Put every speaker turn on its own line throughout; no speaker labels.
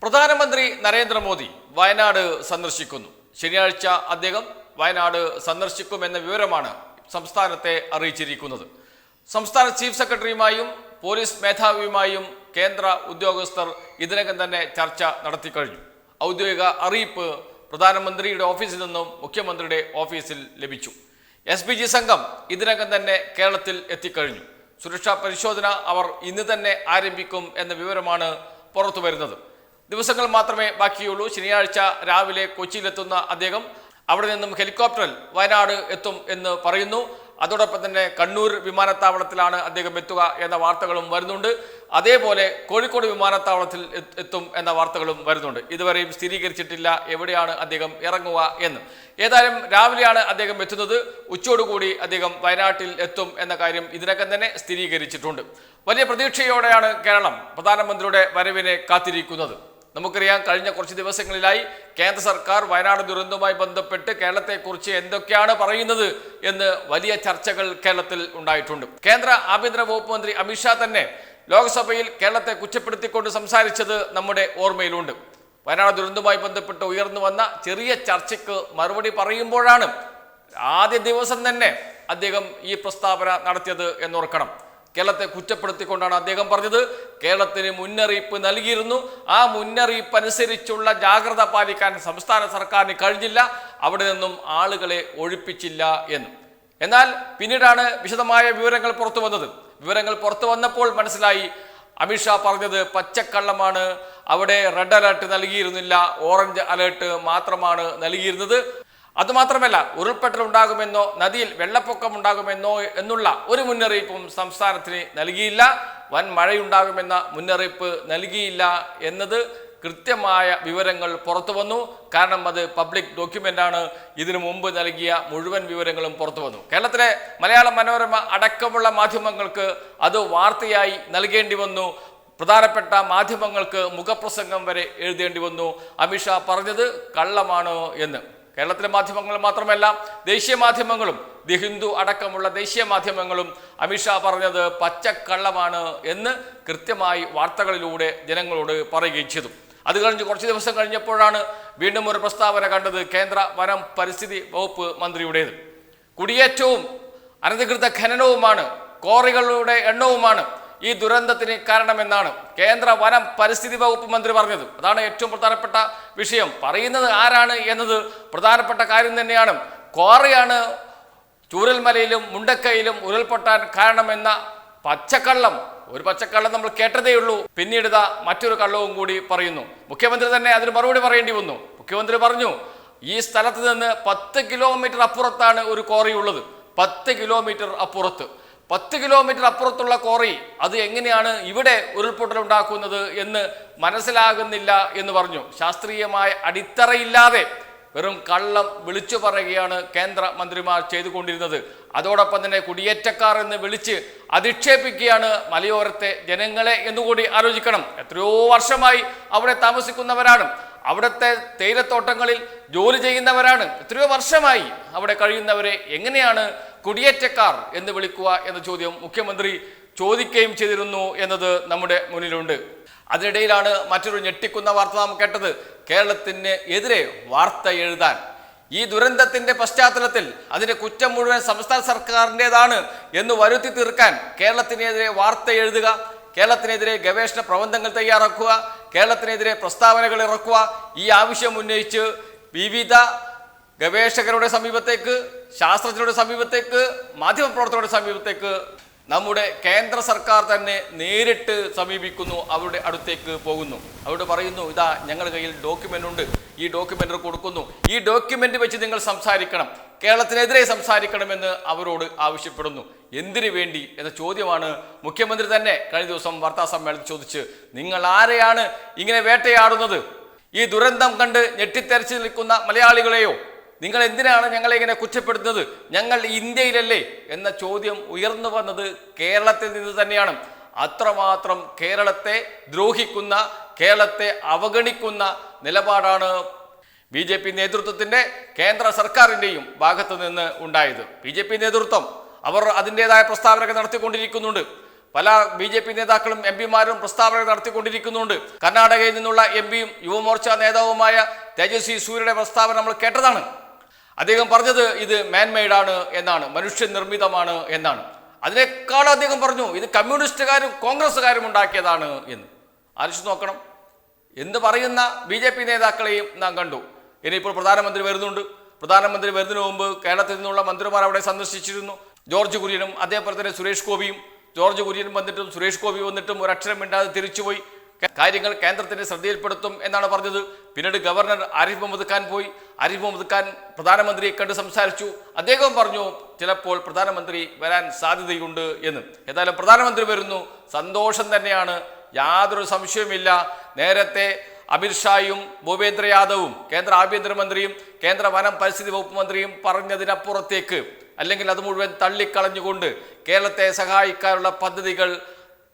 പ്രധാനമന്ത്രി നരേന്ദ്രമോദി വയനാട് സന്ദർശിക്കുന്നു. ശനിയാഴ്ച അദ്ദേഹം വയനാട് സന്ദർശിക്കുമെന്ന വിവരമാണ് സംസ്ഥാനത്തെ അറിയിച്ചിരിക്കുന്നത്. സംസ്ഥാന ചീഫ് സെക്രട്ടറിയുമായും പോലീസ് മേധാവിയുമായും കേന്ദ്ര ഉദ്യോഗസ്ഥർ ഇതിനകം തന്നെ ചർച്ച നടത്തിക്കഴിഞ്ഞു. ഔദ്യോഗിക അറിയിപ്പ് പ്രധാനമന്ത്രിയുടെ ഓഫീസിൽ നിന്നും മുഖ്യമന്ത്രിയുടെ ഓഫീസിൽ ലഭിച്ചു. SPG സംഘം ഇതിനകം തന്നെ കേരളത്തിൽ എത്തിക്കഴിഞ്ഞു. സുരക്ഷാ പരിശോധന അവർ ഇന്ന് തന്നെ ആരംഭിക്കും എന്ന വിവരമാണ് പുറത്തു വരുന്നത്. ദിവസങ്ങൾ മാത്രമേ ബാക്കിയുള്ളൂ. ശനിയാഴ്ച രാവിലെ കൊച്ചിയിലെത്തുന്ന അദ്ദേഹം അവിടെ നിന്നും ഹെലികോപ്റ്ററിൽ വയനാട് എത്തും എന്ന് പറയുന്നു. അതോടൊപ്പം തന്നെ കണ്ണൂർ വിമാനത്താവളത്തിലാണ് അദ്ദേഹം എത്തുക എന്ന വാർത്തകളും വരുന്നുണ്ട്. അതേപോലെ കോഴിക്കോട് വിമാനത്താവളത്തിൽ എത്തും എന്ന വാർത്തകളും വരുന്നുണ്ട്. ഇതുവരെയും സ്ഥിരീകരിച്ചിട്ടില്ല എവിടെയാണ് അദ്ദേഹം ഇറങ്ങുക എന്ന്. ഏതായാലും രാവിലെയാണ് അദ്ദേഹം എത്തുന്നത്. ഉച്ചയോടുകൂടി അദ്ദേഹം വയനാട്ടിൽ എത്തും എന്ന കാര്യം ഇതിനകം തന്നെ സ്ഥിരീകരിച്ചിട്ടുണ്ട്. വലിയ പ്രതീക്ഷയോടെയാണ് കേരളം പ്രധാനമന്ത്രിയുടെ വരവിനെ കാത്തിരിക്കുന്നത്. നമുക്കറിയാം, കഴിഞ്ഞ കുറച്ച് ദിവസങ്ങളിലായി കേന്ദ്ര സർക്കാർ വയനാട് ദുരന്തവുമായി ബന്ധപ്പെട്ട് കേരളത്തെക്കുറിച്ച് എന്തൊക്കെയാണ് പറയുന്നത് എന്ന് വലിയ ചർച്ചകൾ കേരളത്തിൽ ഉണ്ടായിട്ടുണ്ട്. കേന്ദ്ര ആഭ്യന്തര വകുപ്പ് മന്ത്രി അമിത്ഷാ തന്നെ ലോക്സഭയിൽ കേരളത്തെ കുറ്റപ്പെടുത്തിക്കൊണ്ട് സംസാരിച്ചത് നമ്മുടെ ഓർമ്മയിലുണ്ട്. വയനാട് ദുരന്തവുമായി ബന്ധപ്പെട്ട് ഉയർന്നു വന്ന ചെറിയ ചർച്ചയ്ക്ക് മറുപടി പറയുമ്പോഴാണ് ആദ്യ ദിവസം തന്നെ അദ്ദേഹം ഈ പ്രസ്താവന നടത്തിയത് എന്നോർക്കണം. കേരളത്തെ കുറ്റപ്പെടുത്തിക്കൊണ്ടാണ് അദ്ദേഹം പറഞ്ഞത്. കേരളത്തിന് മുന്നറിയിപ്പ് നൽകിയിരുന്നു. ആ മുന്നറിയിപ്പ് അനുസരിച്ചുള്ള ജാഗ്രത പാലിക്കാൻ സംസ്ഥാന സർക്കാരിന് കഴിഞ്ഞില്ല. അവിടെ നിന്നും ആളുകളെ ഒഴിപ്പിച്ചില്ല എന്ന്. എന്നാൽ പിന്നീടാണ് വിശദമായ വിവരങ്ങൾ പുറത്തു വന്നത്. വിവരങ്ങൾ പുറത്തു വന്നപ്പോൾ മനസ്സിലായി അമിത്ഷാ പറഞ്ഞത് പച്ചക്കള്ളമാണ്. അവിടെ റെഡ് അലേർട്ട് നൽകിയിരുന്നില്ല, ഓറഞ്ച് അലേർട്ട് മാത്രമാണ് നൽകിയിരുന്നത്. അതുമാത്രമല്ല, ഉരുൾപൊട്ടൽ ഉണ്ടാകുമെന്നോ നദിയിൽ വെള്ളപ്പൊക്കം ഉണ്ടാകുമെന്നോ എന്നുള്ള ഒരു മുന്നറിയിപ്പും സംസ്ഥാനത്തിന് നൽകിയില്ല. വൻ മഴയുണ്ടാകുമെന്ന മുന്നറിയിപ്പ് നൽകിയില്ല എന്നത് കൃത്യമായ വിവരങ്ങൾ പുറത്തു വന്നു. കാരണം അത് പബ്ലിക് ഡോക്യുമെൻ്റാണ്. ഇതിനു മുമ്പ് നൽകിയ മുഴുവൻ വിവരങ്ങളും പുറത്തു വന്നു. കേരളത്തിലെ മലയാള മനോരമ അടക്കമുള്ള മാധ്യമങ്ങൾക്ക് അത് വാർത്തയായി നൽകേണ്ടി വന്നു. പ്രധാനപ്പെട്ട മാധ്യമങ്ങൾക്ക് മുഖപ്രസംഗം വരെ എഴുതേണ്ടി വന്നു. അമിത്ഷാ പറഞ്ഞത് കള്ളമാണ് എന്ന്. കേരളത്തിലെ മാധ്യമങ്ങൾ മാത്രമല്ല, ദേശീയ മാധ്യമങ്ങളും ദി ഹിന്ദു അടക്കമുള്ള ദേശീയ മാധ്യമങ്ങളും അമിത്ഷാ പറഞ്ഞത് പച്ചക്കള്ളമാണ് എന്ന് കൃത്യമായി വാർത്തകളിലൂടെ ജനങ്ങളോട് പറയുകയും ചെയ്തു. അത് കഴിഞ്ഞ് കുറച്ച് ദിവസം കഴിഞ്ഞപ്പോഴാണ് വീണ്ടും ഒരു പ്രസ്താവന കണ്ടത് കേന്ദ്ര വനം പരിസ്ഥിതി വകുപ്പ് മന്ത്രിയുടേത്. കുടിയേറ്റവും അനധികൃത ഖനനവുമാണ്, ക്വാറികളുടെ എണ്ണവുമാണ് ഈ ദുരന്തത്തിന് കാരണമെന്നാണ് കേന്ദ്ര വനം പരിസ്ഥിതി വകുപ്പ് മന്ത്രി പറഞ്ഞത്. അതാണ് ഏറ്റവും പ്രധാനപ്പെട്ട വിഷയം. പറയുന്നത് ആരാണ് എന്നത് പ്രധാനപ്പെട്ട കാര്യം തന്നെയാണ്. ക്വാറിയാണ് ചൂരൽമലയിലും മുണ്ടക്കയിലും ഉരുൾപൊട്ടാൻ കാരണമെന്ന പച്ചക്കള്ളം. ഒരു പച്ചക്കള്ളം നമ്മൾ കേട്ടതേ ഉള്ളൂ. പിന്നീട് മറ്റൊരു കള്ളവും കൂടി പറയുന്നു. മുഖ്യമന്ത്രി തന്നെ അതിന് മറുപടി പറയേണ്ടി വന്നു. മുഖ്യമന്ത്രി പറഞ്ഞു, ഈ സ്ഥലത്ത് നിന്ന് 10 കിലോമീറ്റർ അപ്പുറത്താണ് ഒരു ക്വാറി ഉള്ളത്. 10 കിലോമീറ്റർ അപ്പുറത്ത്, 10 കിലോമീറ്റർ അപ്പുറത്തുള്ള ക്വാറി അത് എങ്ങനെയാണ് ഇവിടെ ഉരുൾപൊട്ടൽ ഉണ്ടാക്കുന്നത് എന്ന് മനസ്സിലാകുന്നില്ല എന്ന് പറഞ്ഞു. ശാസ്ത്രീയമായ അടിത്തറയില്ലാതെ വെറും കള്ളം വിളിച്ചു പറയുകയാണ് കേന്ദ്ര മന്ത്രിമാർ ചെയ്തുകൊണ്ടിരുന്നത്. അതോടൊപ്പം തന്നെ കുടിയേറ്റക്കാർ എന്ന് വിളിച്ച് അധിക്ഷേപിക്കുകയാണ് മലയോരത്തെ ജനങ്ങളെ എന്നുകൂടി ആലോചിക്കണം. എത്രയോ വർഷമായി അവിടെ താമസിക്കുന്നവരാണ്, അവിടുത്തെ തേയിലത്തോട്ടങ്ങളിൽ ജോലി ചെയ്യുന്നവരാണ്. എത്രയോ വർഷമായി അവിടെ കഴിയുന്നവരെ എങ്ങനെയാണ് കുടിയേറ്റക്കാർ എന്ന് വിളിക്കുക എന്ന ചോദ്യം മുഖ്യമന്ത്രി ചോദിക്കുകയും ചെയ്തിരുന്നു എന്നത് നമ്മുടെ മുന്നിലുണ്ട്. അതിനിടയിലാണ് മറ്റൊരു ഞെട്ടിക്കുന്ന വാർത്ത നാം കേട്ടത്. കേരളത്തിന് എതിരെ വാർത്ത എഴുതാൻ, ഈ ദുരന്തത്തിന്റെ പശ്ചാത്തലത്തിൽ അതിന്റെ കുറ്റം മുഴുവൻ സംസ്ഥാന സർക്കാരിൻ്റെതാണ് എന്ന് വരുത്തി തീർക്കാൻ കേരളത്തിനെതിരെ വാർത്ത എഴുതുക, കേരളത്തിനെതിരെ ഗവേഷണ പ്രബന്ധങ്ങൾ തയ്യാറാക്കുക, കേരളത്തിനെതിരെ പ്രസ്താവനകൾ ഇറക്കുക. ഈ ആവശ്യം ഉന്നയിച്ച് വിവിധ ഗവേഷകരുടെ സമീപത്തേക്ക്, ശാസ്ത്രജ്ഞരുടെ സമീപത്തേക്ക്, മാധ്യമപ്രവർത്തകരുടെ സമീപത്തേക്ക് നമ്മുടെ കേന്ദ്ര സർക്കാർ തന്നെ നേരിട്ട് സമീപിക്കുന്നു. അവരുടെ അടുത്തേക്ക് പോകുന്നു. അവരോട് പറയുന്നു, ഇതാ ഞങ്ങളുടെ കയ്യിൽ ഡോക്യുമെൻ്റ് ഉണ്ട്, ഈ ഡോക്യുമെൻ്റ് കൊടുക്കുന്നു, ഈ ഡോക്യുമെൻ്റ് വെച്ച് നിങ്ങൾ സംസാരിക്കണം, കേരളത്തിനെതിരെ സംസാരിക്കണമെന്ന് അവരോട് ആവശ്യപ്പെടുന്നു. എന്തിനു വേണ്ടി എന്ന ചോദ്യമാണ് മുഖ്യമന്ത്രി തന്നെ കഴിഞ്ഞ ദിവസം വാർത്താ സമ്മേളനത്തിൽ ചോദിച്ച്, നിങ്ങൾ ആരെയാണ് ഇങ്ങനെ വേട്ടയാടുന്നത്? ഈ ദുരന്തം കണ്ട് ഞെട്ടിത്തെറിച്ച് നിൽക്കുന്ന മലയാളികളെയോ? നിങ്ങൾ എന്തിനാണ് ഞങ്ങളെ ഇങ്ങനെ കുറ്റപ്പെടുത്തുന്നത്? ഞങ്ങൾ ഇന്ത്യയിലല്ലേ എന്ന ചോദ്യം ഉയർന്നു വന്നത് കേരളത്തിൽ നിന്ന് തന്നെയാണ്. അത്രമാത്രം കേരളത്തെ ദ്രോഹിക്കുന്ന, കേരളത്തെ അവഗണിക്കുന്ന നിലപാടാണ് BJP നേതൃത്വത്തിൻ്റെ, കേന്ദ്ര സർക്കാരിൻ്റെയും ഭാഗത്ത് നിന്ന് ഉണ്ടായത്. BJP നേതൃത്വം അവർ അതിൻ്റെതായ പ്രസ്താവനകൾ നടത്തിക്കൊണ്ടിരിക്കുന്നുണ്ട്. പല BJP നേതാക്കളും MP-മാരും പ്രസ്താവന നടത്തിക്കൊണ്ടിരിക്കുന്നുണ്ട്. കർണാടകയിൽ നിന്നുള്ള MP-യും യുവമോർച്ച നേതാവുമായ തേജസ്വി സൂര്യയുടെ പ്രസ്താവന നമ്മൾ കേട്ടതാണ്. അദ്ദേഹം പറഞ്ഞത് ഇത് മാൻമെയ്ഡ് ആണ് എന്നാണ്, മനുഷ്യനിർമ്മിതമാണ് എന്നാണ്. അതിനേക്കാൾ അദ്ദേഹം പറഞ്ഞു ഇത് കമ്മ്യൂണിസ്റ്റുകാരും കോൺഗ്രസ്സുകാരും ഉണ്ടാക്കിയതാണ് എന്ന്. ആലോചിച്ച് നോക്കണം. എന്ത് പറയുന്ന BJP നേതാക്കളെയും നാം കണ്ടു. ഇനിയിപ്പോൾ പ്രധാനമന്ത്രി വരുന്നുണ്ട്. പ്രധാനമന്ത്രി വരുന്നതിന് മുമ്പ് കേരളത്തിൽ നിന്നുള്ള മന്ത്രിമാർ അവിടെ സന്ദർശിച്ചിരുന്നു. ജോർജ് കുര്യനും അതേപോലെ തന്നെ സുരേഷ് ഗോപിയും. ജോർജ് കുര്യൻ വന്നിട്ടും സുരേഷ് ഗോപി വന്നിട്ടും ഒരക്ഷരം മിണ്ടാതെ തിരിച്ചുപോയി. കാര്യങ്ങൾ കേന്ദ്രത്തിന്റെ ശ്രദ്ധയിൽപ്പെടുത്തും എന്നാണ് പറഞ്ഞത്. പിന്നീട് ഗവർണർ ആരിഫ് മുഹമ്മദ് ഖാൻ പോയി. ആരിഫ് മുഹമ്മദ് ഖാൻ പ്രധാനമന്ത്രിയെ കണ്ട് സംസാരിച്ചു. അദ്ദേഹം പറഞ്ഞു ചിലപ്പോൾ പ്രധാനമന്ത്രി വരാൻ സാധ്യതയുണ്ട് എന്ന്. ഏതായാലും പ്രധാനമന്ത്രി വരുന്നു, സന്തോഷം തന്നെയാണ്, യാതൊരു സംശയവുമില്ല. നേരത്തെ അമിത്ഷായും ഭൂപേന്ദ്ര യാദവും കേന്ദ്ര ആഭ്യന്തരമന്ത്രിയും കേന്ദ്ര വനം പരിസ്ഥിതി വകുപ്പ് മന്ത്രിയും പറഞ്ഞതിനപ്പുറത്തേക്ക്, അല്ലെങ്കിൽ അത് മുഴുവൻ തള്ളിക്കളഞ്ഞുകൊണ്ട് കേരളത്തെ സഹായിക്കാനുള്ള പദ്ധതികൾ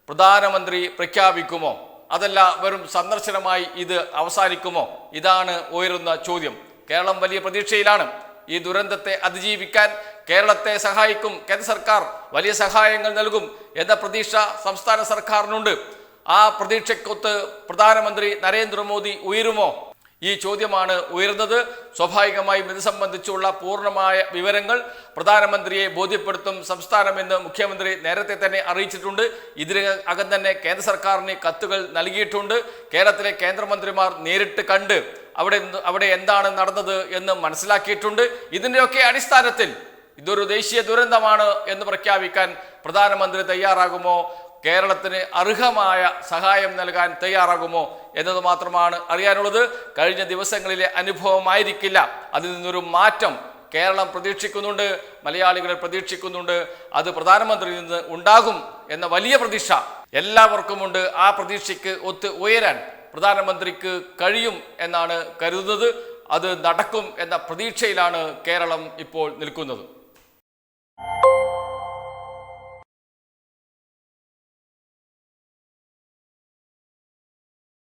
പ്രധാനമന്ത്രി പ്രഖ്യാപിക്കുമോ? അതല്ല വെറും സന്ദർശനമായി ഇത് അവസാനിക്കുമോ? ഇതാണ് ഉയരുന്ന ചോദ്യം. കേരളം വലിയ പ്രതീക്ഷയിലാണ്. ഈ ദുരന്തത്തെ അതിജീവിക്കാൻ കേരളത്തെ സഹായിക്കും കേന്ദ്ര സർക്കാർ, വലിയ സഹായങ്ങൾ നൽകും എന്ന പ്രതീക്ഷ സംസ്ഥാന സർക്കാരിനുണ്ട്. ആ പ്രതീക്ഷയ്ക്കൊത്ത് പ്രധാനമന്ത്രി നരേന്ദ്രമോദി ഉയരുമോ? ഈ ചോദ്യമാണ് ഉയർന്നത്. സ്വാഭാവികമായും ഇത് സംബന്ധിച്ചുള്ള പൂർണ്ണമായ വിവരങ്ങൾ പ്രധാനമന്ത്രിയെ ബോധ്യപ്പെടുത്തും സംസ്ഥാനമെന്ന് മുഖ്യമന്ത്രി നേരത്തെ തന്നെ അറിയിച്ചിട്ടുണ്ട്. ഇതിനകം തന്നെ കേന്ദ്ര സർക്കാരിന് കത്തുകൾ നൽകിയിട്ടുണ്ട്. കേരളത്തിലെ കേന്ദ്രമന്ത്രിമാർ നേരിട്ട് കണ്ട് അവിടെ എന്താണ് നടന്നത് എന്ന് മനസ്സിലാക്കിയിട്ടുണ്ട്. ഇതിൻ്റെയൊക്കെ അടിസ്ഥാനത്തിൽ ഇതൊരു ദേശീയ ദുരന്തമാണ് എന്ന് പ്രഖ്യാപിക്കാൻ പ്രധാനമന്ത്രി തയ്യാറാകുമോ? കേരളത്തിന് അർഹമായ സഹായം നൽകാൻ തയ്യാറാകുമോ എന്നത് മാത്രമാണ് അറിയാനുള്ളത്. കഴിഞ്ഞ ദിവസങ്ങളിലെ അനുഭവമായിരിക്കില്ല, അതിൽ നിന്നൊരു മാറ്റം കേരളം പ്രതീക്ഷിക്കുന്നുണ്ട്, മലയാളികൾ പ്രതീക്ഷിക്കുന്നുണ്ട്. അത് പ്രധാനമന്ത്രിയിൽ നിന്ന് ഉണ്ടാകും എന്ന വലിയ പ്രതീക്ഷ എല്ലാവർക്കുമുണ്ട്. ആ പ്രതീക്ഷയ്ക്ക് ഒത്ത് ഉയരാൻ പ്രധാനമന്ത്രിക്ക് കഴിയും എന്നാണ് കരുതുന്നത്. അത് നടക്കും എന്ന പ്രതീക്ഷയിലാണ് കേരളം ഇപ്പോൾ നിൽക്കുന്നത്.